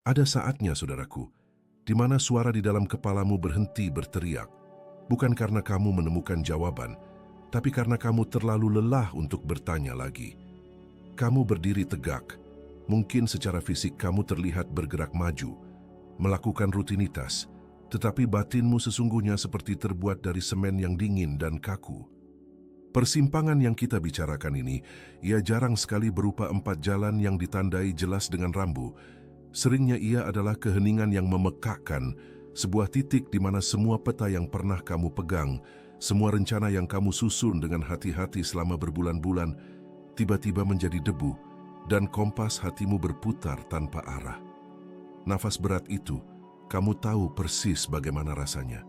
Ada saatnya, saudaraku, di mana suara di dalam kepalamu berhenti berteriak, bukan karena kamu menemukan jawaban, tapi karena kamu terlalu lelah untuk bertanya lagi. Kamu berdiri tegak, mungkin secara fisik kamu terlihat bergerak maju, melakukan rutinitas, tetapi batinmu sesungguhnya seperti terbuat dari semen yang dingin dan kaku. Persimpangan yang kita bicarakan ini, ia jarang sekali berupa 4 jalan yang ditandai jelas dengan rambu. Seringnya ia adalah keheningan yang memekakkan, sebuah titik di mana semua peta yang pernah kamu pegang, semua rencana yang kamu susun dengan hati-hati selama berbulan-bulan, tiba-tiba menjadi debu, dan kompas hatimu berputar tanpa arah. Nafas berat itu, kamu tahu persis bagaimana rasanya.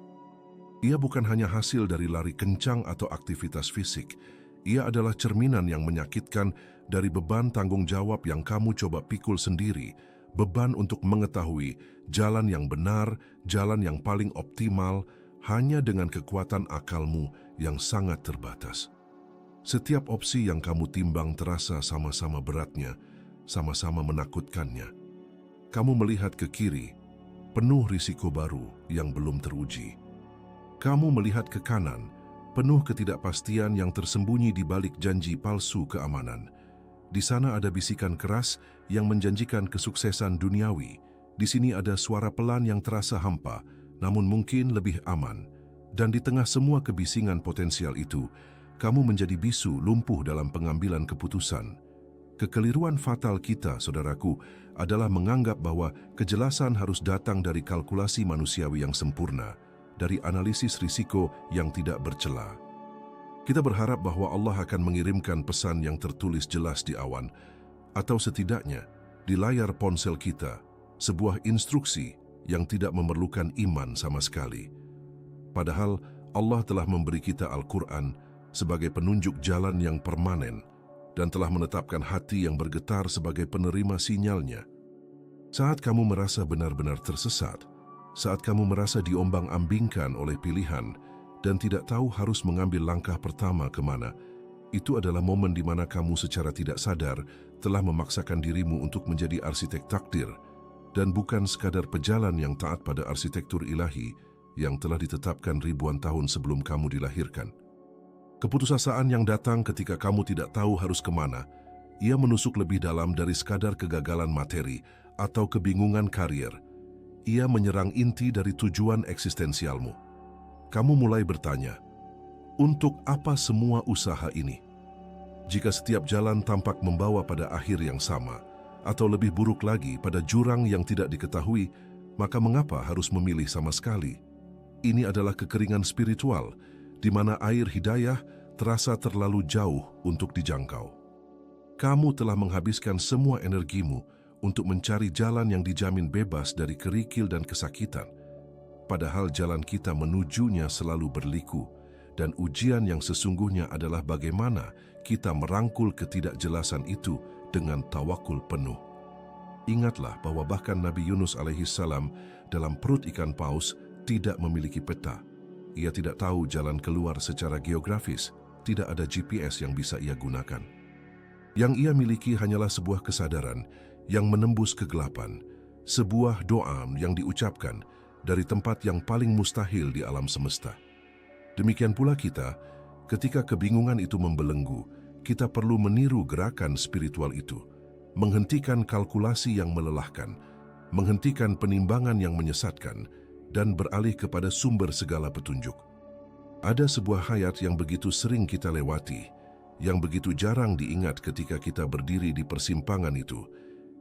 Ia bukan hanya hasil dari lari kencang atau aktivitas fisik. Ia adalah cerminan yang menyakitkan dari beban tanggung jawab yang kamu coba pikul sendiri, beban untuk mengetahui jalan yang benar, jalan yang paling optimal, hanya dengan kekuatan akalmu yang sangat terbatas. Setiap opsi yang kamu timbang terasa sama-sama beratnya, sama-sama menakutkannya. Kamu melihat ke kiri, penuh risiko baru yang belum teruji. Kamu melihat ke kanan, penuh ketidakpastian yang tersembunyi di balik janji palsu keamanan. Di sana ada bisikan keras yang menjanjikan kesuksesan duniawi. Di sini ada suara pelan yang terasa hampa, namun mungkin lebih aman. Dan di tengah semua kebisingan potensial itu, kamu menjadi bisu lumpuh dalam pengambilan keputusan. Kekeliruan fatal kita, saudaraku, adalah menganggap bahwa kejelasan harus datang dari kalkulasi manusiawi yang sempurna, dari analisis risiko yang tidak bercela. Kita berharap bahwa Allah akan mengirimkan pesan yang tertulis jelas di awan, atau setidaknya di layar ponsel kita, sebuah instruksi yang tidak memerlukan iman sama sekali. Padahal Allah telah memberi kita Al-Quran sebagai penunjuk jalan yang permanen dan telah menetapkan hati yang bergetar sebagai penerima sinyalnya. Saat kamu merasa benar-benar tersesat, saat kamu merasa diombang-ambingkan oleh pilihan dan tidak tahu harus mengambil langkah pertama kemana, itu adalah momen di mana kamu secara tidak sadar telah memaksakan dirimu untuk menjadi arsitek takdir dan bukan sekadar pejalan yang taat pada arsitektur ilahi yang telah ditetapkan ribuan tahun sebelum kamu dilahirkan. Keputusasaan yang datang ketika kamu tidak tahu harus kemana, ia menusuk lebih dalam dari sekadar kegagalan materi atau kebingungan karier. Ia menyerang inti dari tujuan eksistensialmu. Kamu mulai bertanya, untuk apa semua usaha ini? Jika setiap jalan tampak membawa pada akhir yang sama, atau lebih buruk lagi pada jurang yang tidak diketahui, maka mengapa harus memilih sama sekali? Ini adalah kekeringan spiritual, di mana air hidayah terasa terlalu jauh untuk dijangkau. Kamu telah menghabiskan semua energimu untuk mencari jalan yang dijamin bebas dari kerikil dan kesakitan. Padahal jalan kita menujunya selalu berliku, dan ujian yang sesungguhnya adalah bagaimana kita merangkul ketidakjelasan itu dengan tawakul penuh. Ingatlah bahwa bahkan Nabi Yunus alaihissalam dalam perut ikan paus tidak memiliki peta. Ia tidak tahu jalan keluar secara geografis, tidak ada GPS yang bisa ia gunakan. Yang ia miliki hanyalah sebuah kesadaran yang menembus kegelapan, sebuah doa yang diucapkan dari tempat yang paling mustahil di alam semesta. Demikian pula kita, ketika kebingungan itu membelenggu, kita perlu meniru gerakan spiritual itu, menghentikan kalkulasi yang melelahkan, menghentikan penimbangan yang menyesatkan, dan beralih kepada sumber segala petunjuk. Ada sebuah hayat yang begitu sering kita lewati, yang begitu jarang diingat ketika kita berdiri di persimpangan itu,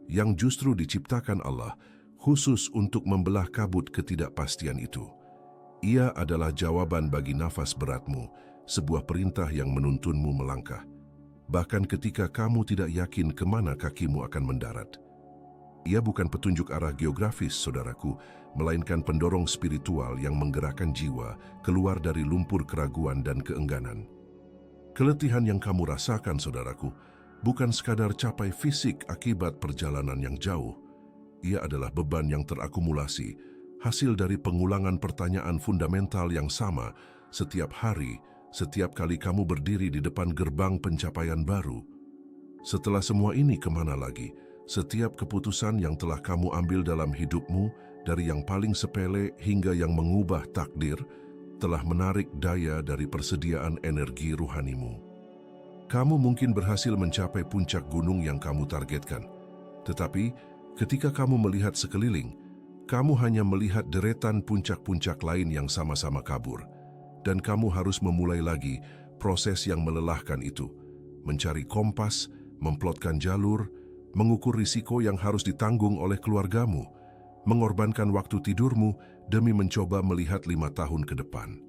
yang justru diciptakan Allah khusus untuk membelah kabut ketidakpastian itu. Ia adalah jawaban bagi nafas beratmu, sebuah perintah yang menuntunmu melangkah, bahkan ketika kamu tidak yakin kemana kakimu akan mendarat. Ia bukan petunjuk arah geografis, saudaraku, melainkan pendorong spiritual yang menggerakkan jiwa keluar dari lumpur keraguan dan keengganan. Keletihan yang kamu rasakan, saudaraku, bukan sekadar capai fisik akibat perjalanan yang jauh. Ia adalah beban yang terakumulasi, hasil dari pengulangan pertanyaan fundamental yang sama setiap hari, setiap kali kamu berdiri di depan gerbang pencapaian baru. Setelah semua ini, kemana lagi? Setiap keputusan yang telah kamu ambil dalam hidupmu, dari yang paling sepele hingga yang mengubah takdir, telah menarik daya dari persediaan energi ruhanimu. Kamu mungkin berhasil mencapai puncak gunung yang kamu targetkan. Tetapi, ketika kamu melihat sekeliling, kamu hanya melihat deretan puncak-puncak lain yang sama-sama kabur. Dan kamu harus memulai lagi proses yang melelahkan itu. Mencari kompas, memplotkan jalur, mengukur risiko yang harus ditanggung oleh keluargamu, mengorbankan waktu tidurmu demi mencoba melihat 5 tahun ke depan.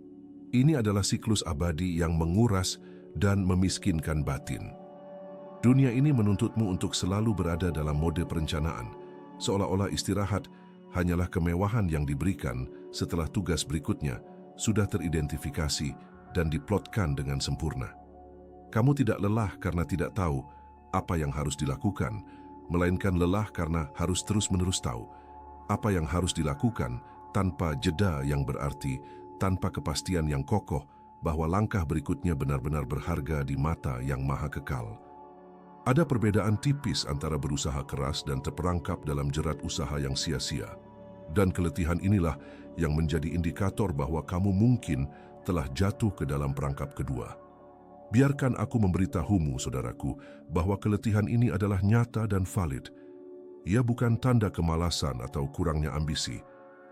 Ini adalah siklus abadi yang menguras dan memiskinkan batin. Dunia ini menuntutmu untuk selalu berada dalam mode perencanaan, seolah-olah istirahat hanyalah kemewahan yang diberikan setelah tugas berikutnya sudah teridentifikasi dan diplotkan dengan sempurna. Kamu tidak lelah karena tidak tahu apa yang harus dilakukan, melainkan lelah karena harus terus-menerus tahu apa yang harus dilakukan tanpa jeda yang berarti, tanpa kepastian yang kokoh bahwa langkah berikutnya benar-benar berharga di mata yang maha kekal. Ada perbedaan tipis antara berusaha keras dan terperangkap dalam jerat usaha yang sia-sia. Dan keletihan inilah yang menjadi indikator bahwa kamu mungkin telah jatuh ke dalam perangkap kedua. Biarkan aku memberitahumu, saudaraku, bahwa keletihan ini adalah nyata dan valid. Ia bukan tanda kemalasan atau kurangnya ambisi.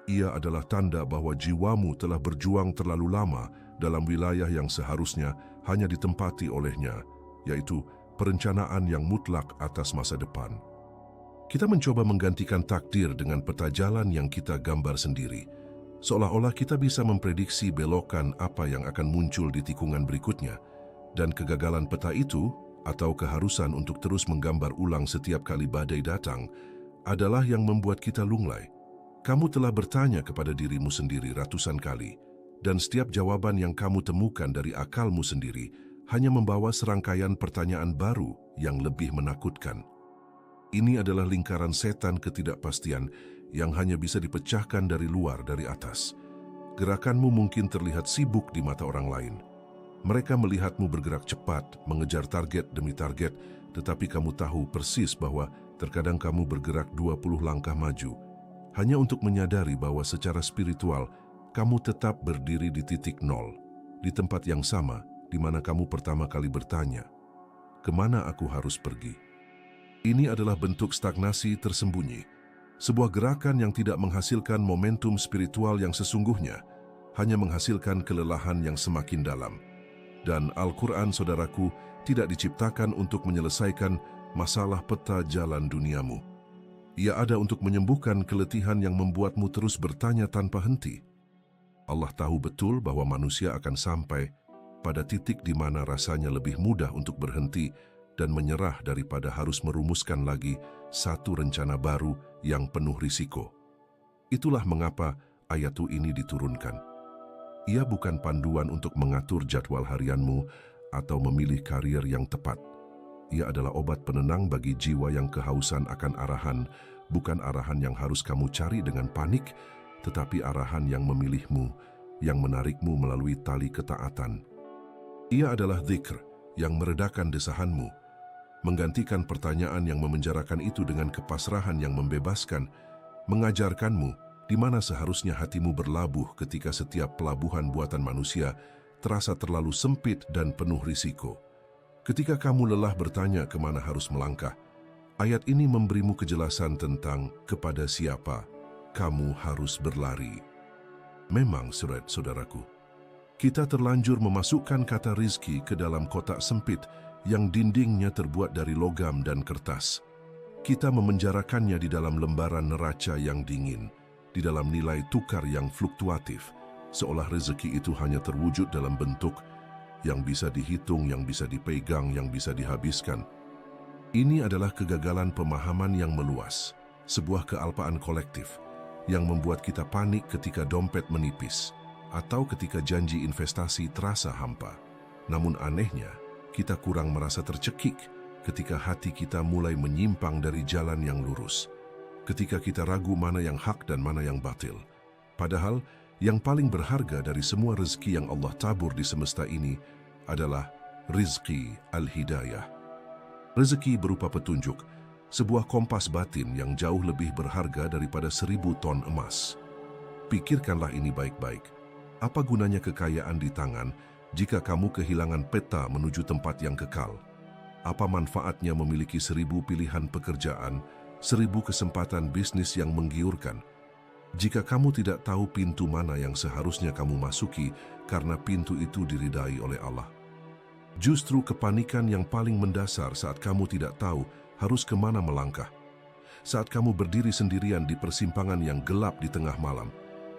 Ia adalah tanda bahwa jiwamu telah berjuang terlalu lama dalam wilayah yang seharusnya hanya ditempati olehnya, yaitu perencanaan yang mutlak atas masa depan. Kita mencoba menggantikan takdir dengan peta jalan yang kita gambar sendiri, seolah-olah kita bisa memprediksi belokan apa yang akan muncul di tikungan berikutnya. Dan kegagalan peta itu, atau keharusan untuk terus menggambar ulang setiap kali badai datang, adalah yang membuat kita lunglai. Kamu telah bertanya kepada dirimu sendiri ratusan kali, dan setiap jawaban yang kamu temukan dari akalmu sendiri hanya membawa serangkaian pertanyaan baru yang lebih menakutkan. Ini adalah lingkaran setan ketidakpastian yang hanya bisa dipecahkan dari luar, dari atas. Gerakanmu mungkin terlihat sibuk di mata orang lain. Mereka melihatmu bergerak cepat, mengejar target demi target, tetapi kamu tahu persis bahwa terkadang kamu bergerak 20 langkah maju, hanya untuk menyadari bahwa secara spiritual, kamu tetap berdiri di titik nol, di tempat yang sama di mana kamu pertama kali bertanya, "Kemana aku harus pergi?" Ini adalah bentuk stagnasi tersembunyi, sebuah gerakan yang tidak menghasilkan momentum spiritual yang sesungguhnya, hanya menghasilkan kelelahan yang semakin dalam. Dan Al-Quran, saudaraku, tidak diciptakan untuk menyelesaikan masalah peta jalan duniamu. Ia ada untuk menyembuhkan keletihan yang membuatmu terus bertanya tanpa henti. Allah tahu betul bahwa manusia akan sampai pada titik di mana rasanya lebih mudah untuk berhenti dan menyerah daripada harus merumuskan lagi satu rencana baru yang penuh risiko. Itulah mengapa ayat ini diturunkan. Ia bukan panduan untuk mengatur jadwal harianmu atau memilih karier yang tepat. Ia adalah obat penenang bagi jiwa yang kehausan akan arahan, bukan arahan yang harus kamu cari dengan panik, tetapi arahan yang memilihmu, yang menarikmu melalui tali ketaatan. Ia adalah dzikr yang meredakan desahanmu, menggantikan pertanyaan yang memenjarakan itu dengan kepasrahan yang membebaskan, mengajarkanmu di mana seharusnya hatimu berlabuh ketika setiap pelabuhan buatan manusia terasa terlalu sempit dan penuh risiko. Ketika kamu lelah bertanya kemana harus melangkah, ayat ini memberimu kejelasan tentang kepada siapa kamu harus berlari. Memang, saudaraku, kita terlanjur memasukkan kata rizki ke dalam kotak sempit yang dindingnya terbuat dari logam dan kertas. Kita memenjarakannya di dalam lembaran neraca yang dingin, di dalam nilai tukar yang fluktuatif, seolah rezeki itu hanya terwujud dalam bentuk yang bisa dihitung, yang bisa dipegang, yang bisa dihabiskan. Ini adalah kegagalan pemahaman yang meluas, sebuah kealpaan kolektif yang membuat kita panik ketika dompet menipis atau ketika janji investasi terasa hampa. Namun anehnya, kita kurang merasa tercekik ketika hati kita mulai menyimpang dari jalan yang lurus. Ketika kita ragu mana yang hak dan mana yang batil. Padahal, yang paling berharga dari semua rezeki yang Allah tabur di semesta ini adalah rizki al-hidayah. Rezeki berupa petunjuk, sebuah kompas batin yang jauh lebih berharga daripada 1000 ton emas. Pikirkanlah ini baik-baik. Apa gunanya kekayaan di tangan jika kamu kehilangan peta menuju tempat yang kekal? Apa manfaatnya memiliki 1000 pilihan pekerjaan, 1000 kesempatan bisnis yang menggiurkan, jika kamu tidak tahu pintu mana yang seharusnya kamu masuki karena pintu itu diridai oleh Allah? Justru kepanikan yang paling mendasar saat kamu tidak tahu harus kemana melangkah. Saat kamu berdiri sendirian di persimpangan yang gelap di tengah malam,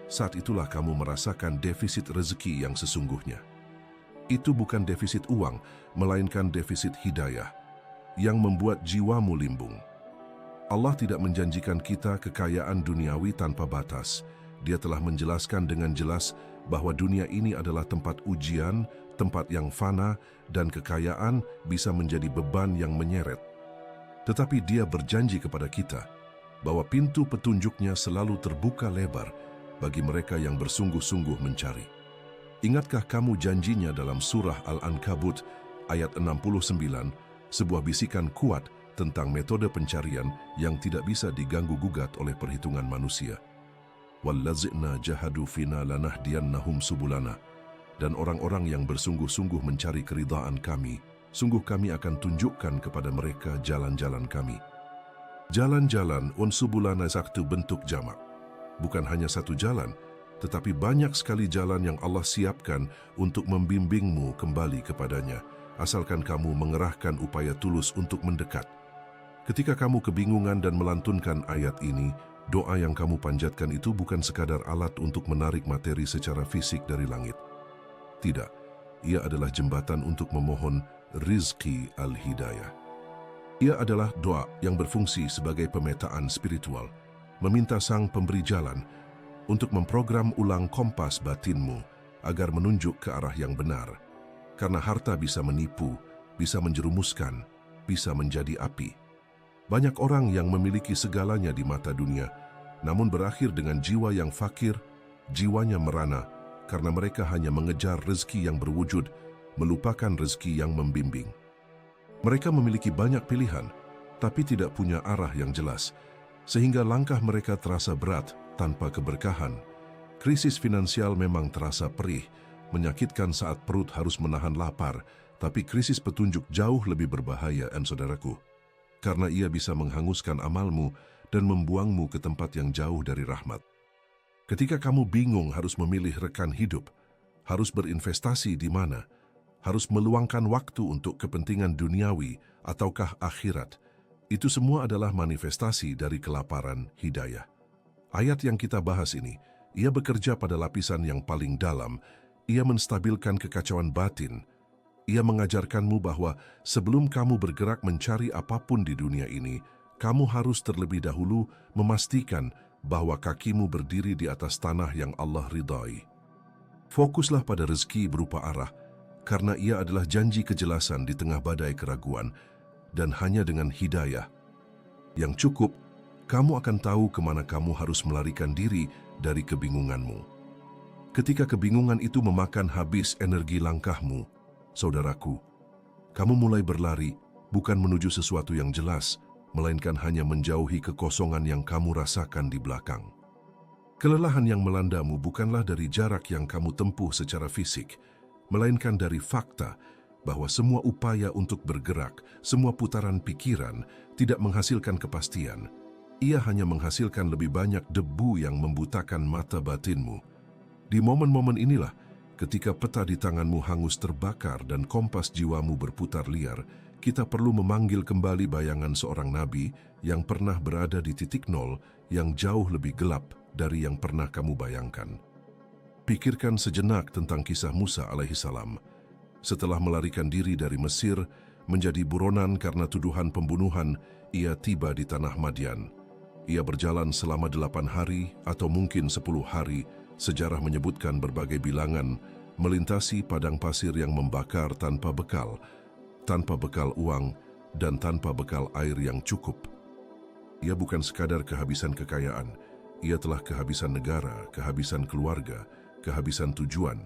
saat itulah kamu merasakan defisit rezeki yang sesungguhnya. Itu bukan defisit uang, melainkan defisit hidayah yang membuat jiwamu limbung. Allah tidak menjanjikan kita kekayaan duniawi tanpa batas. Dia telah menjelaskan dengan jelas bahwa dunia ini adalah tempat ujian, tempat yang fana, dan kekayaan bisa menjadi beban yang menyeret. Tetapi Dia berjanji kepada kita bahwa pintu petunjuknya selalu terbuka lebar bagi mereka yang bersungguh-sungguh mencari. Ingatkah kamu janjinya dalam surah Al-Ankabut ayat 69, sebuah bisikan kuat tentang metode pencarian yang tidak bisa diganggu-gugat oleh perhitungan manusia. Wallazina jahadu fina lanahdiyannahum subulana. Dan orang-orang yang bersungguh-sungguh mencari keridhaan kami, sungguh kami akan tunjukkan kepada mereka jalan-jalan kami. Jalan-jalan unsubulana saktu bentuk jamak. Bukan hanya satu jalan, tetapi banyak sekali jalan yang Allah siapkan untuk membimbingmu kembali kepadanya, asalkan kamu mengerahkan upaya tulus untuk mendekat. Ketika kamu kebingungan dan melantunkan ayat ini, doa yang kamu panjatkan itu bukan sekadar alat untuk menarik materi secara fisik dari langit. Tidak, ia adalah jembatan untuk memohon rizki al-hidayah. Ia adalah doa yang berfungsi sebagai pemetaan spiritual, meminta sang pemberi jalan untuk memprogram ulang kompas batinmu agar menunjuk ke arah yang benar. Karena harta bisa menipu, bisa menjerumuskan, bisa menjadi api. Banyak orang yang memiliki segalanya di mata dunia, namun berakhir dengan jiwa yang fakir, jiwanya merana, karena mereka hanya mengejar rezeki yang berwujud, melupakan rezeki yang membimbing. Mereka memiliki banyak pilihan, tapi tidak punya arah yang jelas, sehingga langkah mereka terasa berat tanpa keberkahan. Krisis finansial memang terasa perih, menyakitkan saat perut harus menahan lapar, tapi krisis petunjuk jauh lebih berbahaya, saudaraku. Karena ia bisa menghanguskan amalmu dan membuangmu ke tempat yang jauh dari rahmat. Ketika kamu bingung harus memilih rekan hidup, harus berinvestasi di mana, harus meluangkan waktu untuk kepentingan duniawi ataukah akhirat, itu semua adalah manifestasi dari kelaparan hidayah. Ayat yang kita bahas ini, ia bekerja pada lapisan yang paling dalam, ia menstabilkan kekacauan batin. Ia mengajarkanmu bahwa sebelum kamu bergerak mencari apapun di dunia ini, kamu harus terlebih dahulu memastikan bahwa kakimu berdiri di atas tanah yang Allah ridai. Fokuslah pada rezeki berupa arah, karena ia adalah janji kejelasan di tengah badai keraguan, dan hanya dengan hidayah yang cukup, kamu akan tahu kemana kamu harus melarikan diri dari kebingunganmu. Ketika kebingungan itu memakan habis energi langkahmu, saudaraku, kamu mulai berlari bukan menuju sesuatu yang jelas, melainkan hanya menjauhi kekosongan yang kamu rasakan di belakang. Kelelahan yang melandamu bukanlah dari jarak yang kamu tempuh secara fisik, melainkan dari fakta bahwa semua upaya untuk bergerak, semua putaran pikiran tidak menghasilkan kepastian. Ia hanya menghasilkan lebih banyak debu yang membutakan mata batinmu. Di momen-momen inilah, ketika peta di tanganmu hangus terbakar dan kompas jiwamu berputar liar, kita perlu memanggil kembali bayangan seorang nabi yang pernah berada di titik nol yang jauh lebih gelap dari yang pernah kamu bayangkan. Pikirkan sejenak tentang kisah Musa alaihissalam. Setelah melarikan diri dari Mesir, menjadi buronan karena tuduhan pembunuhan, ia tiba di tanah Madian. Ia berjalan selama 8 hari atau mungkin 10 hari, sejarah menyebutkan berbagai bilangan, melintasi padang pasir yang membakar tanpa bekal uang, dan tanpa bekal air yang cukup. Ia bukan sekadar kehabisan kekayaan, ia telah kehabisan negara, kehabisan keluarga, kehabisan tujuan,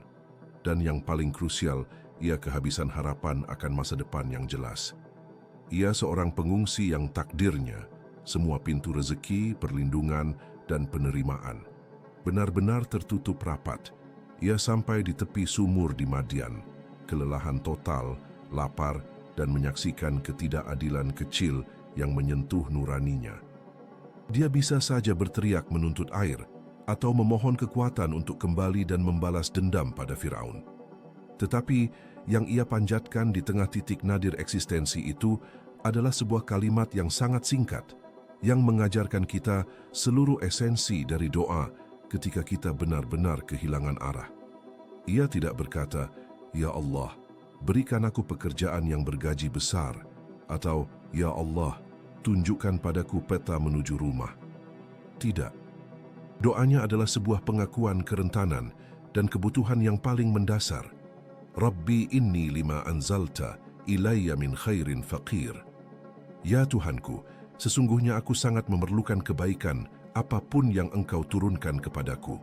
dan yang paling krusial, ia kehabisan harapan akan masa depan yang jelas. Ia seorang pengungsi yang takdirnya, semua pintu rezeki, perlindungan, dan penerimaan benar-benar tertutup rapat. Ia sampai di tepi sumur di Madian, kelelahan total, lapar, dan menyaksikan ketidakadilan kecil yang menyentuh nuraninya. Dia bisa saja berteriak menuntut air atau memohon kekuatan untuk kembali dan membalas dendam pada Firaun. Tetapi yang ia panjatkan di tengah titik nadir eksistensi itu adalah sebuah kalimat yang sangat singkat, yang mengajarkan kita seluruh esensi dari doa ketika kita benar-benar kehilangan arah. Ia tidak berkata, "Ya Allah, berikan aku pekerjaan yang bergaji besar," atau "Ya Allah, tunjukkan padaku peta menuju rumah." Tidak. Doanya adalah sebuah pengakuan kerentanan dan kebutuhan yang paling mendasar. Rabbi inni lima anzalta ilayya min khairin faqir. Ya Tuhanku, sesungguhnya aku sangat memerlukan kebaikan apapun yang Engkau turunkan kepadaku.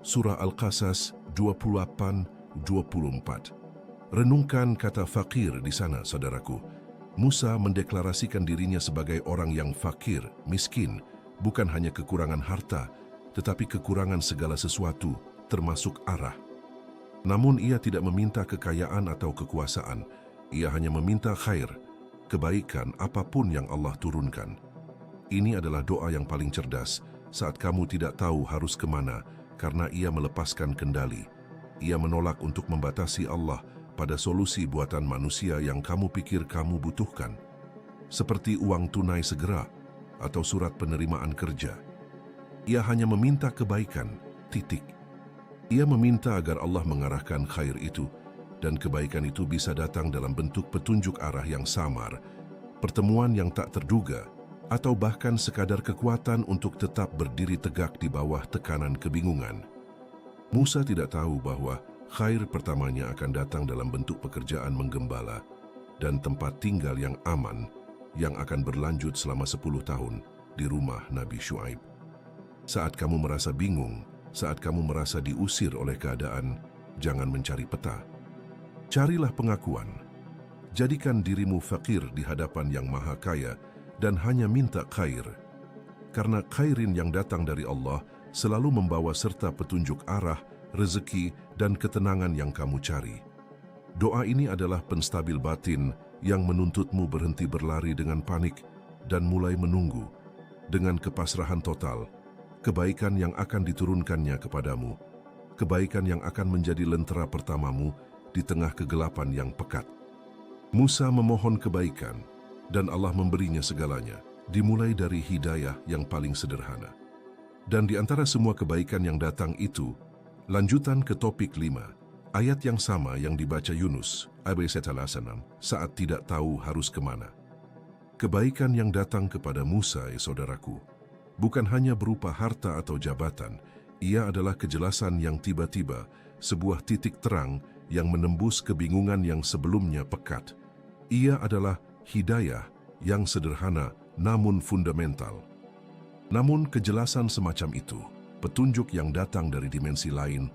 Surah Al-Qasas 28-24. Renungkan kata fakir di sana, saudaraku. Musa mendeklarasikan dirinya sebagai orang yang fakir, miskin, bukan hanya kekurangan harta, tetapi kekurangan segala sesuatu, termasuk arah. Namun ia tidak meminta kekayaan atau kekuasaan, ia hanya meminta khair, kebaikan apapun yang Allah turunkan. Ini adalah doa yang paling cerdas saat kamu tidak tahu harus kemana karena ia melepaskan kendali. Ia menolak untuk membatasi Allah pada solusi buatan manusia yang kamu pikir kamu butuhkan, seperti uang tunai segera atau surat penerimaan kerja. Ia hanya meminta kebaikan, titik. Ia meminta agar Allah mengarahkan khair itu, dan kebaikan itu bisa datang dalam bentuk petunjuk arah yang samar, pertemuan yang tak terduga, atau bahkan sekadar kekuatan untuk tetap berdiri tegak di bawah tekanan kebingungan. Musa tidak tahu bahwa khair pertamanya akan datang dalam bentuk pekerjaan menggembala dan tempat tinggal yang aman yang akan berlanjut selama 10 tahun di rumah Nabi Syuaib. Saat kamu merasa bingung, saat kamu merasa diusir oleh keadaan, jangan mencari peta. Carilah pengakuan. Jadikan dirimu fakir di hadapan Yang Maha Kaya dan hanya minta khair. Karena khairin yang datang dari Allah selalu membawa serta petunjuk arah, rezeki, dan ketenangan yang kamu cari. Doa ini adalah penstabil batin yang menuntutmu berhenti berlari dengan panik dan mulai menunggu dengan kepasrahan total. Kebaikan yang akan diturunkannya kepadamu, kebaikan yang akan menjadi lentera pertamamu di tengah kegelapan yang pekat. Musa memohon kebaikan, dan Allah memberinya segalanya, dimulai dari hidayah yang paling sederhana. Dan di antara semua kebaikan yang datang itu, lanjutan ke topik 5, ayat yang sama yang dibaca Yunus, saat tidak tahu harus kemana. Kebaikan yang datang kepada Musa, saudaraku, bukan hanya berupa harta atau jabatan, ia adalah kejelasan yang tiba-tiba, sebuah titik terang yang menembus kebingungan yang sebelumnya pekat. Ia adalah hidayah yang sederhana namun fundamental. Namun kejelasan semacam itu, petunjuk yang datang dari dimensi lain,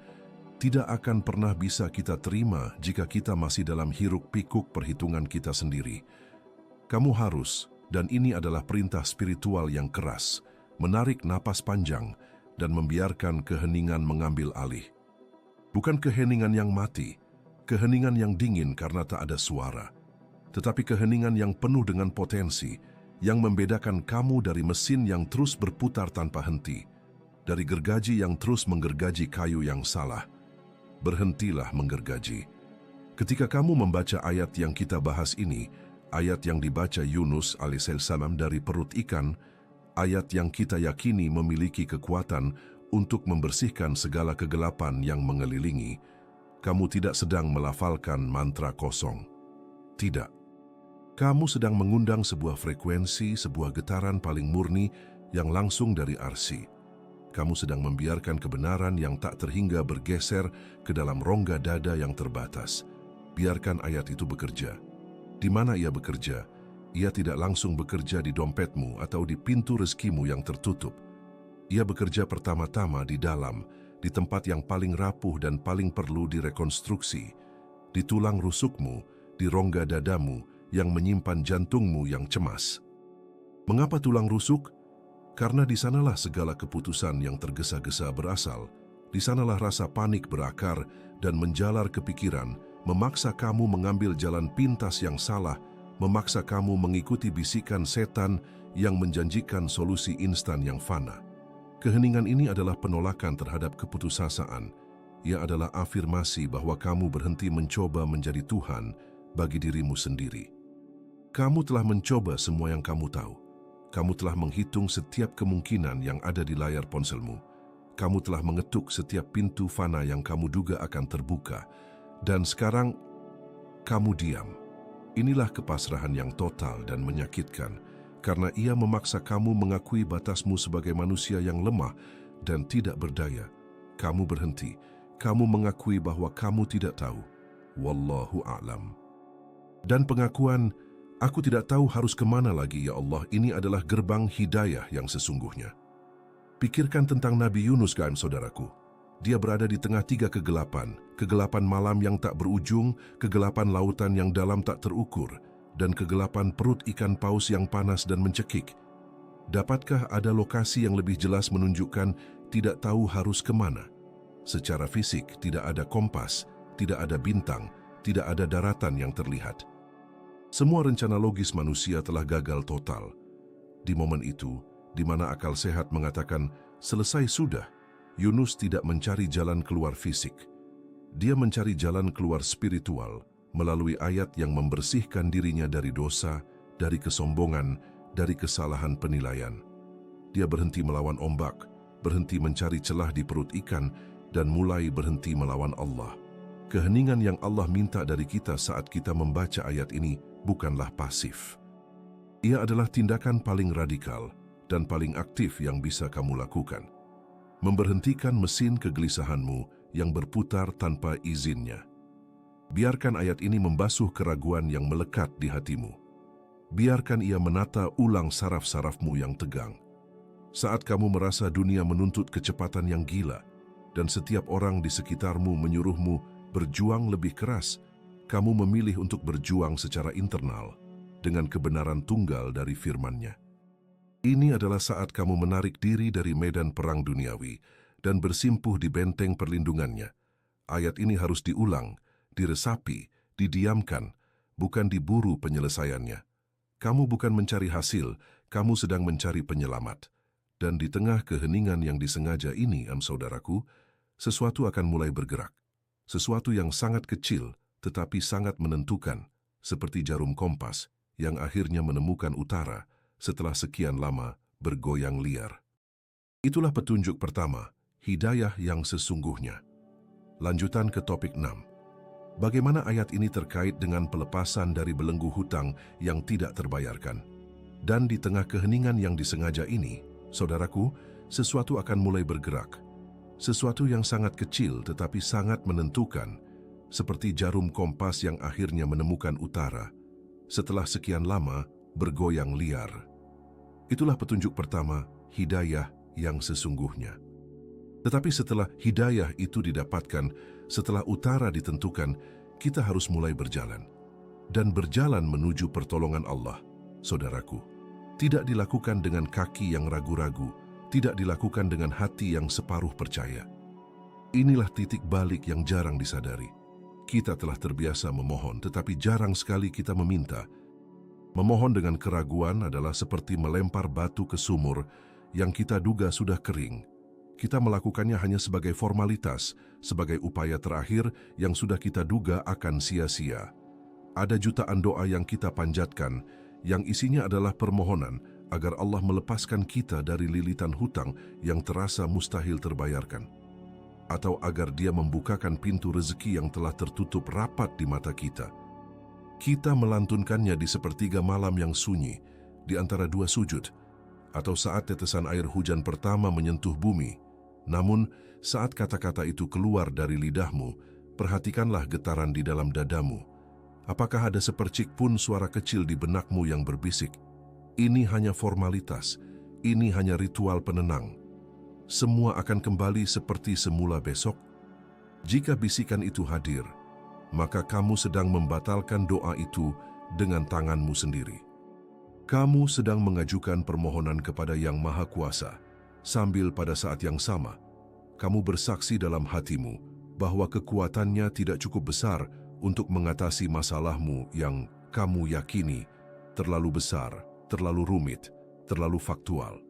tidak akan pernah bisa kita terima jika kita masih dalam hiruk-pikuk perhitungan kita sendiri. Kamu harus, dan ini adalah perintah spiritual yang keras, menarik napas panjang dan membiarkan keheningan mengambil alih. Bukan keheningan yang mati, keheningan yang dingin karena tak ada suara, tetapi keheningan yang penuh dengan potensi, yang membedakan kamu dari mesin yang terus berputar tanpa henti, dari gergaji yang terus menggergaji kayu yang salah. Berhentilah menggergaji. Ketika kamu membaca ayat yang kita bahas ini, ayat yang dibaca Yunus alaihissalam dari perut ikan, ayat yang kita yakini memiliki kekuatan untuk membersihkan segala kegelapan yang mengelilingi, kamu tidak sedang melafalkan mantra kosong. Tidak. Kamu sedang mengundang sebuah frekuensi, sebuah getaran paling murni yang langsung dari arsi. Kamu sedang membiarkan kebenaran yang tak terhingga bergeser ke dalam rongga dada yang terbatas. Biarkan ayat itu bekerja. Di mana ia bekerja? Ia tidak langsung bekerja di dompetmu atau di pintu rezekimu yang tertutup. Ia bekerja pertama-tama di dalam, di tempat yang paling rapuh dan paling perlu direkonstruksi, di tulang rusukmu, di rongga dadamu yang menyimpan jantungmu yang cemas. Mengapa tulang rusuk? Karena di sanalah segala keputusan yang tergesa-gesa berasal. Di sanalah rasa panik berakar dan menjalar ke pikiran, memaksa kamu mengambil jalan pintas yang salah, memaksa kamu mengikuti bisikan setan yang menjanjikan solusi instan yang fana. Keheningan ini adalah penolakan terhadap keputusasaan. Ia adalah afirmasi bahwa kamu berhenti mencoba menjadi Tuhan bagi dirimu sendiri. Kamu telah mencoba semua yang kamu tahu. Kamu telah menghitung setiap kemungkinan yang ada di layar ponselmu. Kamu telah mengetuk setiap pintu fana yang kamu duga akan terbuka. Dan sekarang, kamu diam. Inilah kepasrahan yang total dan menyakitkan, karena ia memaksa kamu mengakui batasmu sebagai manusia yang lemah dan tidak berdaya. Kamu berhenti. Kamu mengakui bahwa kamu tidak tahu. Wallahu a'lam. Dan pengakuan, aku tidak tahu harus kemana lagi, ya Allah, ini adalah gerbang hidayah yang sesungguhnya. Pikirkan tentang Nabi Yunus, saudaraku. Dia berada di tengah tiga kegelapan. Kegelapan malam yang tak berujung, kegelapan lautan yang dalam tak terukur, dan kegelapan perut ikan paus yang panas dan mencekik. Dapatkah ada lokasi yang lebih jelas menunjukkan tidak tahu harus kemana? Secara fisik, tidak ada kompas, tidak ada bintang, tidak ada daratan yang terlihat. Semua rencana logis manusia telah gagal total. Di momen itu, di mana akal sehat mengatakan, selesai sudah, Yunus tidak mencari jalan keluar fisik. Dia mencari jalan keluar spiritual melalui ayat yang membersihkan dirinya dari dosa, dari kesombongan, dari kesalahan penilaian. Dia berhenti melawan ombak, berhenti mencari celah di perut ikan, dan mulai berhenti melawan Allah. Keheningan yang Allah minta dari kita saat kita membaca ayat ini bukanlah pasif. Ia adalah tindakan paling radikal dan paling aktif yang bisa kamu lakukan. Memberhentikan mesin kegelisahanmu yang berputar tanpa izinnya. Biarkan ayat ini membasuh keraguan yang melekat di hatimu. Biarkan ia menata ulang saraf-sarafmu yang tegang. Saat kamu merasa dunia menuntut kecepatan yang gila, dan setiap orang di sekitarmu menyuruhmu berjuang lebih keras, kamu memilih untuk berjuang secara internal dengan kebenaran tunggal dari firman-Nya. Ini adalah saat kamu menarik diri dari medan perang duniawi dan bersimpuh di benteng perlindungannya. Ayat ini harus diulang, diresapi, didiamkan, bukan diburu penyelesaiannya. Kamu bukan mencari hasil, kamu sedang mencari penyelamat. Dan di tengah keheningan yang disengaja ini, saudaraku, sesuatu akan mulai bergerak. Sesuatu yang sangat kecil, tetapi sangat menentukan, seperti jarum kompas yang akhirnya menemukan utara setelah sekian lama bergoyang liar. Itulah petunjuk pertama, hidayah yang sesungguhnya. Lanjutan ke topik 6. Bagaimana ayat ini terkait dengan pelepasan dari belenggu hutang yang tidak terbayarkan? Dan di tengah keheningan yang disengaja ini, saudaraku, sesuatu akan mulai bergerak. Sesuatu yang sangat kecil tetapi sangat menentukan, seperti jarum kompas yang akhirnya menemukan utara setelah sekian lama bergoyang liar. Itulah petunjuk pertama, hidayah yang sesungguhnya. Tetapi setelah hidayah itu didapatkan, setelah utara ditentukan, kita harus mulai berjalan. Dan berjalan menuju pertolongan Allah, saudaraku. Tidak dilakukan dengan kaki yang ragu-ragu, tidak dilakukan dengan hati yang separuh percaya. Inilah titik balik yang jarang disadari. Kita telah terbiasa memohon, tetapi jarang sekali kita meminta. Memohon dengan keraguan adalah seperti melempar batu ke sumur yang kita duga sudah kering. Kita melakukannya hanya sebagai formalitas, sebagai upaya terakhir yang sudah kita duga akan sia-sia. Ada jutaan doa yang kita panjatkan, yang isinya adalah permohonan agar Allah melepaskan kita dari lilitan hutang yang terasa mustahil terbayarkan, atau agar Dia membukakan pintu rezeki yang telah tertutup rapat di mata kita. Kita melantunkannya di sepertiga malam yang sunyi, di antara dua sujud, atau saat tetesan air hujan pertama menyentuh bumi. Namun, saat kata-kata itu keluar dari lidahmu, perhatikanlah getaran di dalam dadamu. Apakah ada sepercik pun suara kecil di benakmu yang berbisik, "Ini hanya formalitas, ini hanya ritual penenang. Semua akan kembali seperti semula besok"? Jika bisikan itu hadir, maka kamu sedang membatalkan doa itu dengan tanganmu sendiri. Kamu sedang mengajukan permohonan kepada Yang Maha Kuasa, sambil pada saat yang sama, kamu bersaksi dalam hatimu bahwa kekuatannya tidak cukup besar untuk mengatasi masalahmu yang kamu yakini terlalu besar, terlalu rumit, terlalu faktual.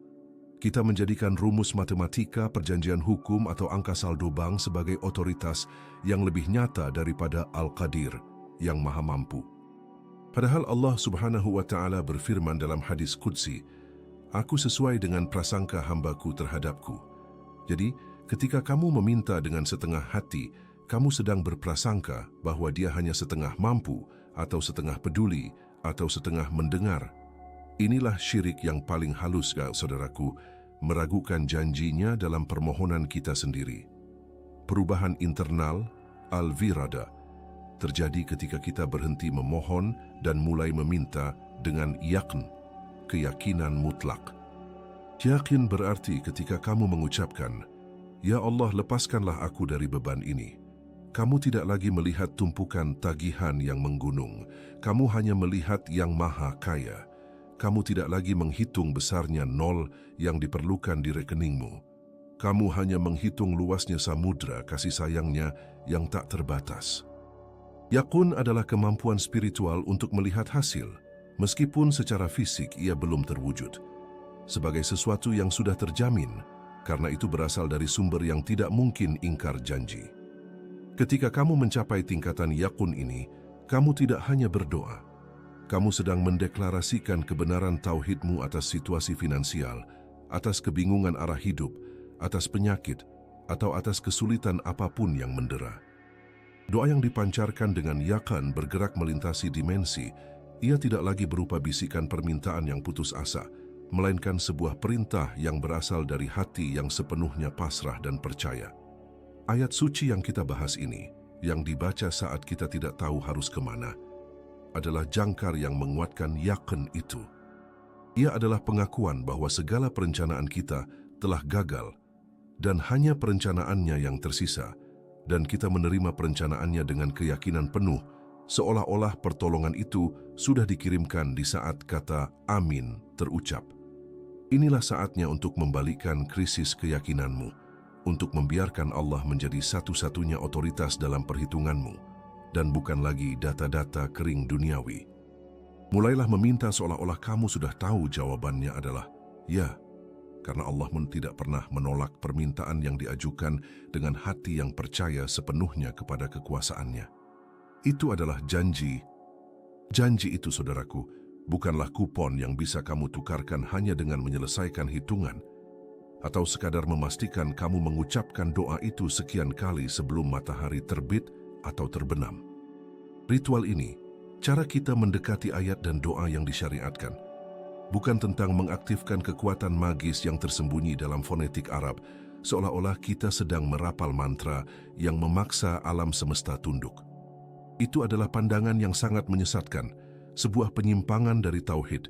Kita menjadikan rumus matematika, perjanjian hukum, atau angka saldo bank sebagai otoritas yang lebih nyata daripada Al-Qadir, yang Maha Mampu. Padahal Allah Subhanahu wa Ta'ala berfirman dalam hadis Qudsi, "Aku sesuai dengan prasangka hambaku terhadapku." Jadi, ketika kamu meminta dengan setengah hati, kamu sedang berprasangka bahwa dia hanya setengah mampu, atau setengah peduli, atau setengah mendengar. Inilah syirik yang paling halus, saudaraku, meragukan janjinya dalam permohonan kita sendiri. Perubahan internal, al-wirada, terjadi ketika kita berhenti memohon dan mulai meminta dengan yaqin, keyakinan mutlak. Yakin berarti ketika kamu mengucapkan, "Ya Allah, lepaskanlah aku dari beban ini." Kamu tidak lagi melihat tumpukan tagihan yang menggunung. Kamu hanya melihat Yang Maha Kaya. Kamu tidak lagi menghitung besarnya nol yang diperlukan di rekeningmu. Kamu hanya menghitung luasnya samudra kasih sayangnya yang tak terbatas. Yaqin adalah kemampuan spiritual untuk melihat hasil, meskipun secara fisik ia belum terwujud, sebagai sesuatu yang sudah terjamin, karena itu berasal dari sumber yang tidak mungkin ingkar janji. Ketika kamu mencapai tingkatan yaqin ini, kamu tidak hanya berdoa. Kamu sedang mendeklarasikan kebenaran tauhidmu atas situasi finansial, atas kebingungan arah hidup, atas penyakit, atau atas kesulitan apapun yang mendera. Doa yang dipancarkan dengan yaqin bergerak melintasi dimensi. Ia tidak lagi berupa bisikan permintaan yang putus asa, melainkan sebuah perintah yang berasal dari hati yang sepenuhnya pasrah dan percaya. Ayat suci yang kita bahas ini, yang dibaca saat kita tidak tahu harus kemana, adalah jangkar yang menguatkan yaqin itu. Ia adalah pengakuan bahwa segala perencanaan kita telah gagal dan hanya perencanaannya yang tersisa, dan kita menerima perencanaannya dengan keyakinan penuh, seolah-olah pertolongan itu sudah dikirimkan di saat kata amin terucap. Inilah saatnya untuk membalikkan krisis keyakinanmu, untuk membiarkan Allah menjadi satu-satunya otoritas dalam perhitunganmu, dan bukan lagi data-data kering duniawi. Mulailah meminta seolah-olah kamu sudah tahu jawabannya adalah ya, karena Allah tidak pernah menolak permintaan yang diajukan dengan hati yang percaya sepenuhnya kepada kekuasaannya. Itu adalah janji. Janji itu, saudaraku, bukanlah kupon yang bisa kamu tukarkan hanya dengan menyelesaikan hitungan, atau sekadar memastikan kamu mengucapkan doa itu sekian kali sebelum matahari terbit atau terbenam. Ritual ini, cara kita mendekati ayat dan doa yang disyariatkan, bukan tentang mengaktifkan kekuatan magis yang tersembunyi dalam fonetik Arab, seolah-olah kita sedang merapal mantra yang memaksa alam semesta tunduk. Itu adalah pandangan yang sangat menyesatkan, sebuah penyimpangan dari tauhid.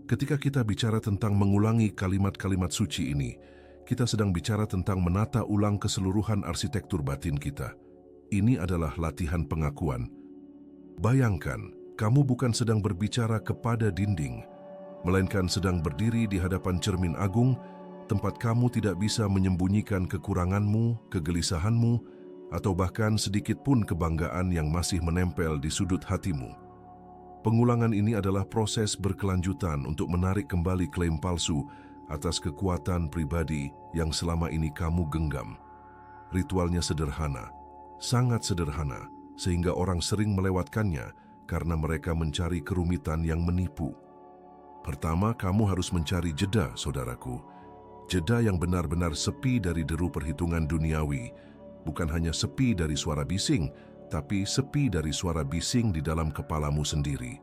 Ketika kita bicara tentang mengulangi kalimat-kalimat suci ini, kita sedang bicara tentang menata ulang keseluruhan arsitektur batin kita. Ini adalah latihan pengakuan. Bayangkan, kamu bukan sedang berbicara kepada dinding, melainkan sedang berdiri di hadapan cermin agung, tempat kamu tidak bisa menyembunyikan kekuranganmu, kegelisahanmu, atau bahkan sedikit pun kebanggaan yang masih menempel di sudut hatimu. Pengulangan ini adalah proses berkelanjutan untuk menarik kembali klaim palsu atas kekuatan pribadi yang selama ini kamu genggam. Ritualnya sederhana, sangat sederhana, sehingga orang sering melewatkannya karena mereka mencari kerumitan yang menipu. Pertama, kamu harus mencari jeda, saudaraku. Jeda yang benar-benar sepi dari deru perhitungan duniawi, bukan hanya sepi dari suara bising, tapi sepi dari suara bising di dalam kepalamu sendiri.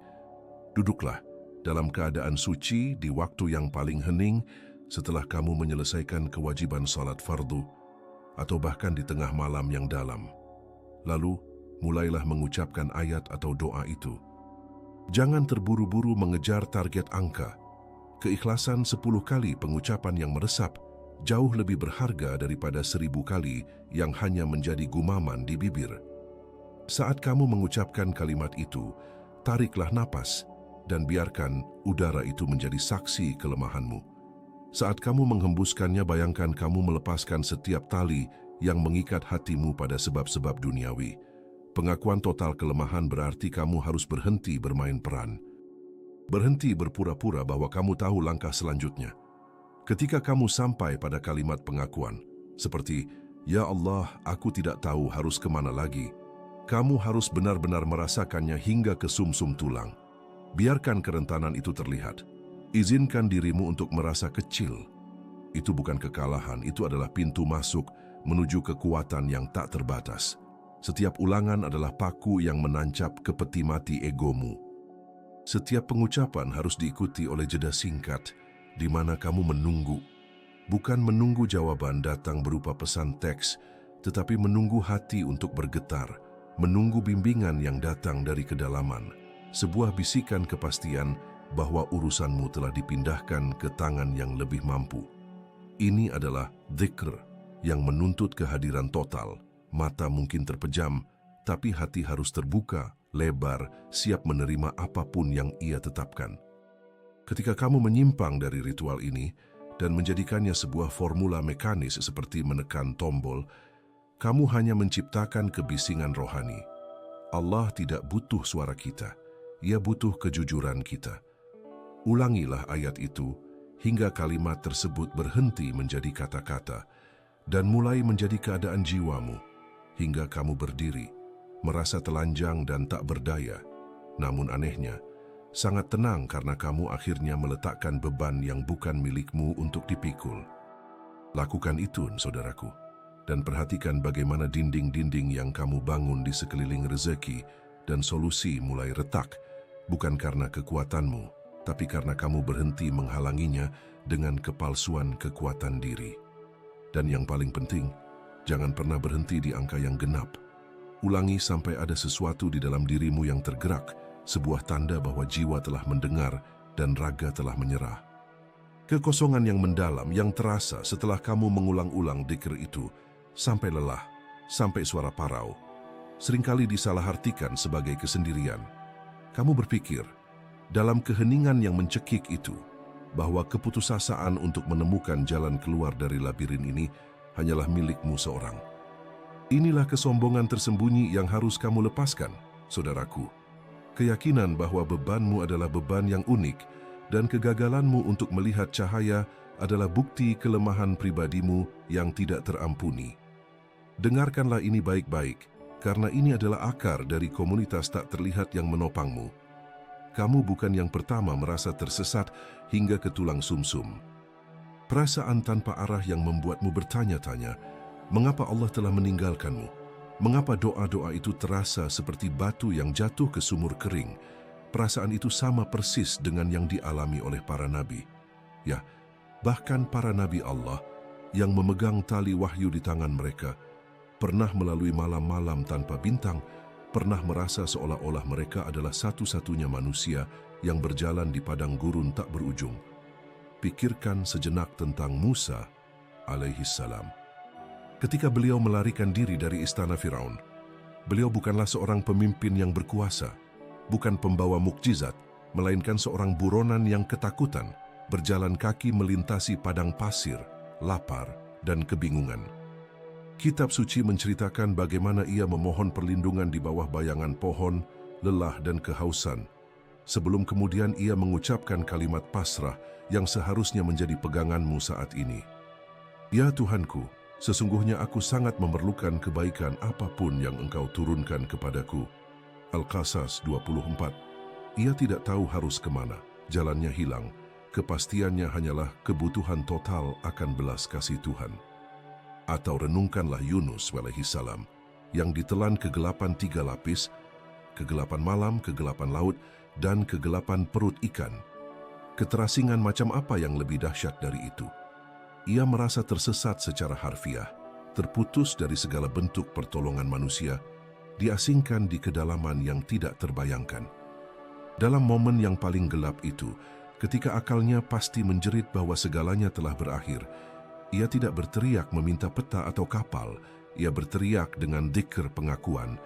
Duduklah dalam keadaan suci di waktu yang paling hening setelah kamu menyelesaikan kewajiban salat fardu, atau bahkan di tengah malam yang dalam. Lalu, mulailah mengucapkan ayat atau doa itu. Jangan terburu-buru mengejar target angka. Keikhlasan 10 kali pengucapan yang meresap jauh lebih berharga daripada 1000 kali yang hanya menjadi gumaman di bibir. Saat kamu mengucapkan kalimat itu, tariklah napas dan biarkan udara itu menjadi saksi kelemahanmu. Saat kamu menghembuskannya, bayangkan kamu melepaskan setiap tali yang mengikat hatimu pada sebab-sebab duniawi. Pengakuan total kelemahan berarti kamu harus berhenti bermain peran. Berhenti berpura-pura bahwa kamu tahu langkah selanjutnya. Ketika kamu sampai pada kalimat pengakuan, seperti, "Ya Allah, aku tidak tahu harus kemana lagi," kamu harus benar-benar merasakannya hingga ke sumsum tulang. Biarkan kerentanan itu terlihat. Izinkan dirimu untuk merasa kecil. Itu bukan kekalahan, itu adalah pintu masuk menuju kekuatan yang tak terbatas. Setiap ulangan adalah paku yang menancap ke peti mati egomu. Setiap pengucapan harus diikuti oleh jeda singkat, di mana kamu menunggu. Bukan menunggu jawaban datang berupa pesan teks, tetapi menunggu hati untuk bergetar, menunggu bimbingan yang datang dari kedalaman, sebuah bisikan kepastian bahwa urusanmu telah dipindahkan ke tangan yang lebih mampu. Ini adalah dzikr yang menuntut kehadiran total. Mata mungkin terpejam, tapi hati harus terbuka, lebar, siap menerima apapun yang ia tetapkan. Ketika kamu menyimpang dari ritual ini dan menjadikannya sebuah formula mekanis seperti menekan tombol, kamu hanya menciptakan kebisingan rohani. Allah tidak butuh suara kita, Ia butuh kejujuran kita. Ulangilah ayat itu hingga kalimat tersebut berhenti menjadi kata-kata dan mulai menjadi keadaan jiwamu, hingga kamu berdiri, merasa telanjang dan tak berdaya. Namun anehnya, sangat tenang karena kamu akhirnya meletakkan beban yang bukan milikmu untuk dipikul. Lakukan itu, saudaraku, dan perhatikan bagaimana dinding-dinding yang kamu bangun di sekeliling rezeki dan solusi mulai retak, bukan karena kekuatanmu, tapi karena kamu berhenti menghalanginya dengan kepalsuan kekuatan diri. Dan yang paling penting, jangan pernah berhenti di angka yang genap. Ulangi sampai ada sesuatu di dalam dirimu yang tergerak, sebuah tanda bahwa jiwa telah mendengar dan raga telah menyerah. Kekosongan yang mendalam yang terasa setelah kamu mengulang-ulang dzikir itu, sampai lelah, sampai suara parau, seringkali disalahartikan sebagai kesendirian. Kamu berpikir, dalam keheningan yang mencekik itu, bahwa keputusasaan untuk menemukan jalan keluar dari labirin ini hanyalah milikmu seorang. Inilah kesombongan tersembunyi yang harus kamu lepaskan, saudaraku. Keyakinan bahwa bebanmu adalah beban yang unik dan kegagalanmu untuk melihat cahaya adalah bukti kelemahan pribadimu yang tidak terampuni. Dengarkanlah ini baik-baik, karena ini adalah akar dari komunitas tak terlihat yang menopangmu. Kamu bukan yang pertama merasa tersesat hingga ke tulang sumsum. Perasaan tanpa arah yang membuatmu bertanya-tanya, mengapa Allah telah meninggalkanmu? Mengapa doa-doa itu terasa seperti batu yang jatuh ke sumur kering? Perasaan itu sama persis dengan yang dialami oleh para nabi. Ya, bahkan para nabi Allah yang memegang tali wahyu di tangan mereka, pernah melalui malam-malam tanpa bintang, pernah merasa seolah-olah mereka adalah satu-satunya manusia yang berjalan di padang gurun tak berujung. Pikirkan sejenak tentang Musa alaihissalam. Ketika beliau melarikan diri dari istana Firaun, beliau bukanlah seorang pemimpin yang berkuasa, bukan pembawa mukjizat, melainkan seorang buronan yang ketakutan, berjalan kaki melintasi padang pasir, lapar, dan kebingungan. Kitab suci menceritakan bagaimana ia memohon perlindungan di bawah bayangan pohon, lelah dan kehausan, sebelum kemudian ia mengucapkan kalimat pasrah yang seharusnya menjadi peganganmu saat ini. Ya Tuhanku, sesungguhnya aku sangat memerlukan kebaikan apapun yang Engkau turunkan kepadaku. Al-Qasas 24. Ia tidak tahu harus kemana, jalannya hilang, kepastiannya hanyalah kebutuhan total akan belas kasih Tuhan. Atau renungkanlah Yunus alaihissalam yang ditelan kegelapan 3 lapis, kegelapan malam, kegelapan laut, dan kegelapan perut ikan. Keterasingan macam apa yang lebih dahsyat dari itu? Ia merasa tersesat secara harfiah, terputus dari segala bentuk pertolongan manusia, diasingkan di kedalaman yang tidak terbayangkan. Dalam momen yang paling gelap itu, ketika akalnya pasti menjerit bahwa segalanya telah berakhir, ia tidak berteriak meminta peta atau kapal, ia berteriak dengan dzikir pengakuan,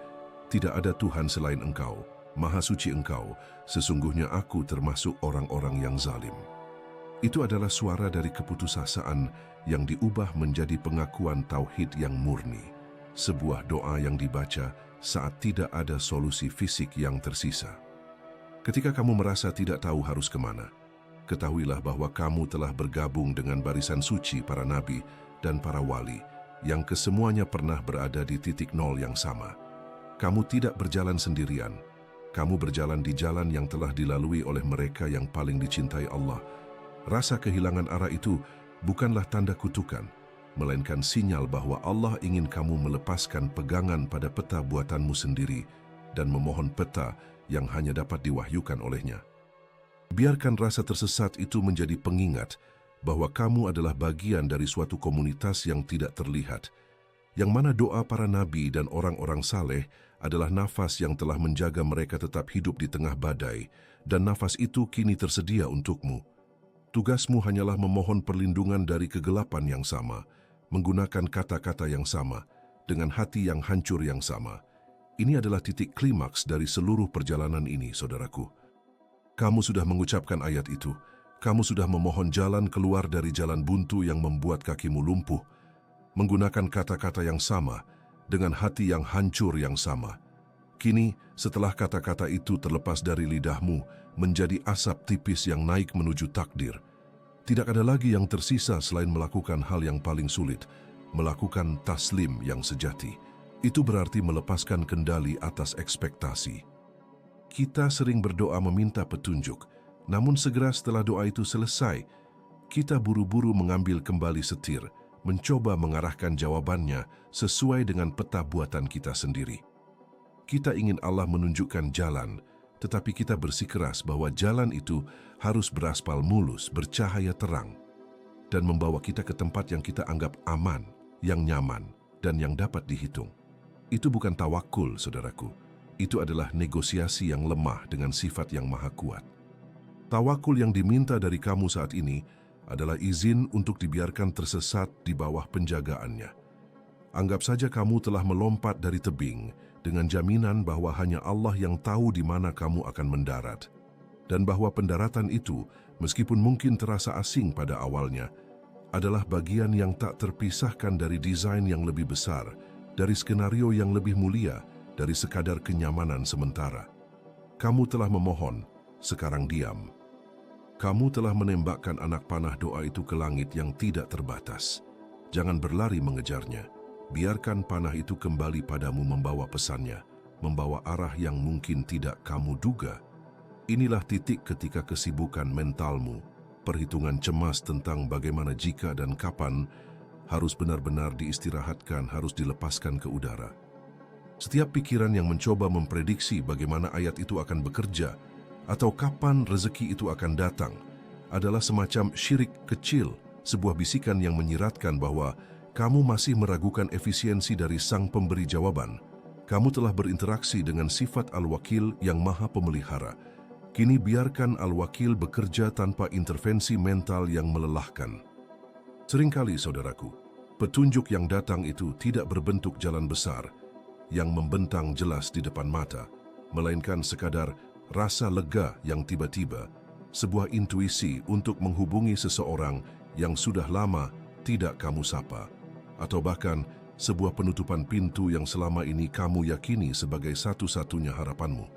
tidak ada Tuhan selain Engkau, Maha suci Engkau, sesungguhnya aku termasuk orang-orang yang zalim. Itu adalah suara dari keputusasaan yang diubah menjadi pengakuan tauhid yang murni. Sebuah doa yang dibaca saat tidak ada solusi fisik yang tersisa. Ketika kamu merasa tidak tahu harus kemana, ketahuilah bahwa kamu telah bergabung dengan barisan suci para nabi dan para wali yang kesemuanya pernah berada di titik nol yang sama. Kamu tidak berjalan sendirian. Kamu berjalan di jalan yang telah dilalui oleh mereka yang paling dicintai Allah. Rasa kehilangan arah itu bukanlah tanda kutukan, melainkan sinyal bahwa Allah ingin kamu melepaskan pegangan pada peta buatanmu sendiri dan memohon peta yang hanya dapat diwahyukan olehnya. Biarkan rasa tersesat itu menjadi pengingat bahwa kamu adalah bagian dari suatu komunitas yang tidak terlihat, yang mana doa para nabi dan orang-orang saleh adalah nafas yang telah menjaga mereka tetap hidup di tengah badai, dan nafas itu kini tersedia untukmu. Tugasmu hanyalah memohon perlindungan dari kegelapan yang sama, menggunakan kata-kata yang sama, dengan hati yang hancur yang sama. Ini adalah titik klimaks dari seluruh perjalanan ini, saudaraku. Kamu sudah mengucapkan ayat itu. Kamu sudah memohon jalan keluar dari jalan buntu yang membuat kakimu lumpuh, menggunakan kata-kata yang sama, dengan hati yang hancur yang sama. Kini, setelah kata-kata itu terlepas dari lidahmu, menjadi asap tipis yang naik menuju takdir. Tidak ada lagi yang tersisa selain melakukan hal yang paling sulit, melakukan taslim yang sejati. Itu berarti melepaskan kendali atas ekspektasi. Kita sering berdoa meminta petunjuk, namun segera setelah doa itu selesai, kita buru-buru mengambil kembali setir, mencoba mengarahkan jawabannya sesuai dengan peta buatan kita sendiri. Kita ingin Allah menunjukkan jalan, tetapi kita bersikeras bahwa jalan itu harus beraspal mulus, bercahaya terang, dan membawa kita ke tempat yang kita anggap aman, yang nyaman, dan yang dapat dihitung. Itu bukan tawakul, saudaraku. Itu adalah negosiasi yang lemah dengan sifat yang maha kuat. Tawakul yang diminta dari kamu saat ini adalah izin untuk dibiarkan tersesat di bawah penjagaannya. Anggap saja kamu telah melompat dari tebing dengan jaminan bahwa hanya Allah yang tahu di mana kamu akan mendarat, dan bahwa pendaratan itu, meskipun mungkin terasa asing pada awalnya, adalah bagian yang tak terpisahkan dari desain yang lebih besar, dari skenario yang lebih mulia, dari sekadar kenyamanan sementara. Kamu telah memohon, sekarang diam. Kamu telah menembakkan anak panah doa itu ke langit yang tidak terbatas. Jangan berlari mengejarnya. Biarkan panah itu kembali padamu membawa pesannya, membawa arah yang mungkin tidak kamu duga. Inilah titik ketika kesibukan mentalmu, perhitungan cemas tentang bagaimana jika dan kapan, harus benar-benar diistirahatkan, harus dilepaskan ke udara. Setiap pikiran yang mencoba memprediksi bagaimana ayat itu akan bekerja, atau kapan rezeki itu akan datang, adalah semacam syirik kecil, sebuah bisikan yang menyiratkan bahwa kamu masih meragukan efisiensi dari sang pemberi jawaban. Kamu telah berinteraksi dengan sifat Al-Wakil yang maha pemelihara. Kini biarkan Al-Wakil bekerja tanpa intervensi mental yang melelahkan. Seringkali, saudaraku, petunjuk yang datang itu tidak berbentuk jalan besar yang membentang jelas di depan mata, melainkan sekadar rasa lega yang tiba-tiba, sebuah intuisi untuk menghubungi seseorang yang sudah lama tidak kamu sapa, atau bahkan sebuah penutupan pintu yang selama ini kamu yakini sebagai satu-satunya harapanmu.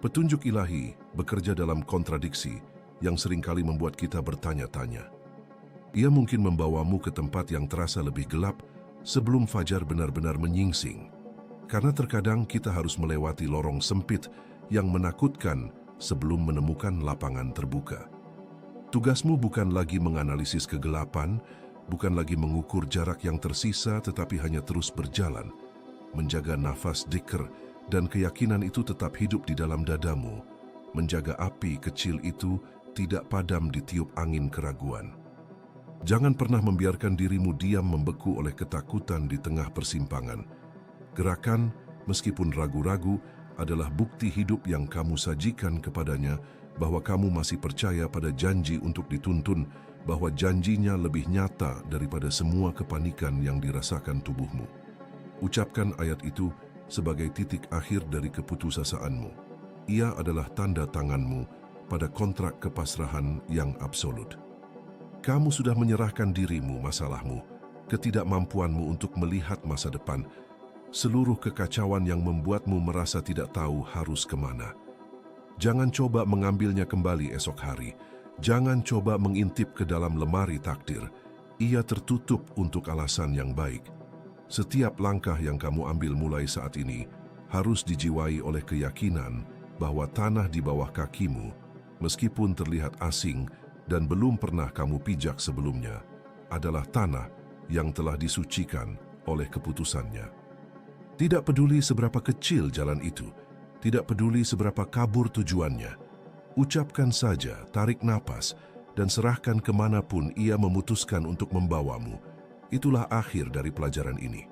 Petunjuk ilahi bekerja dalam kontradiksi yang seringkali membuat kita bertanya-tanya. Ia mungkin membawamu ke tempat yang terasa lebih gelap sebelum fajar benar-benar menyingsing, karena terkadang kita harus melewati lorong sempit yang menakutkan sebelum menemukan lapangan terbuka. Tugasmu bukan lagi menganalisis kegelapan, bukan lagi mengukur jarak yang tersisa, tetapi hanya terus berjalan, menjaga nafas dzikir dan keyakinan itu tetap hidup di dalam dadamu, menjaga api kecil itu tidak padam ditiup angin keraguan. Jangan pernah membiarkan dirimu diam membeku oleh ketakutan di tengah persimpangan. Gerakan, meskipun ragu-ragu, adalah bukti hidup yang kamu sajikan kepadanya bahwa kamu masih percaya pada janji untuk dituntun, bahwa janjinya lebih nyata daripada semua kepanikan yang dirasakan tubuhmu. Ucapkan ayat itu sebagai titik akhir dari keputusasaanmu. Ia adalah tanda tanganmu pada kontrak kepasrahan yang absolut. Kamu sudah menyerahkan dirimu, masalahmu, ketidakmampuanmu untuk melihat masa depan, seluruh kekacauan yang membuatmu merasa tidak tahu harus kemana. Jangan coba mengambilnya kembali esok hari. Jangan coba mengintip ke dalam lemari takdir. Ia tertutup untuk alasan yang baik. Setiap langkah yang kamu ambil mulai saat ini harus dijiwai oleh keyakinan bahwa tanah di bawah kakimu, meskipun terlihat asing dan belum pernah kamu pijak sebelumnya, adalah tanah yang telah disucikan oleh keputusannya. Tidak peduli seberapa kecil jalan itu, tidak peduli seberapa kabur tujuannya, ucapkan saja, tarik napas, dan serahkan kemanapun ia memutuskan untuk membawamu. Itulah akhir dari pelajaran ini.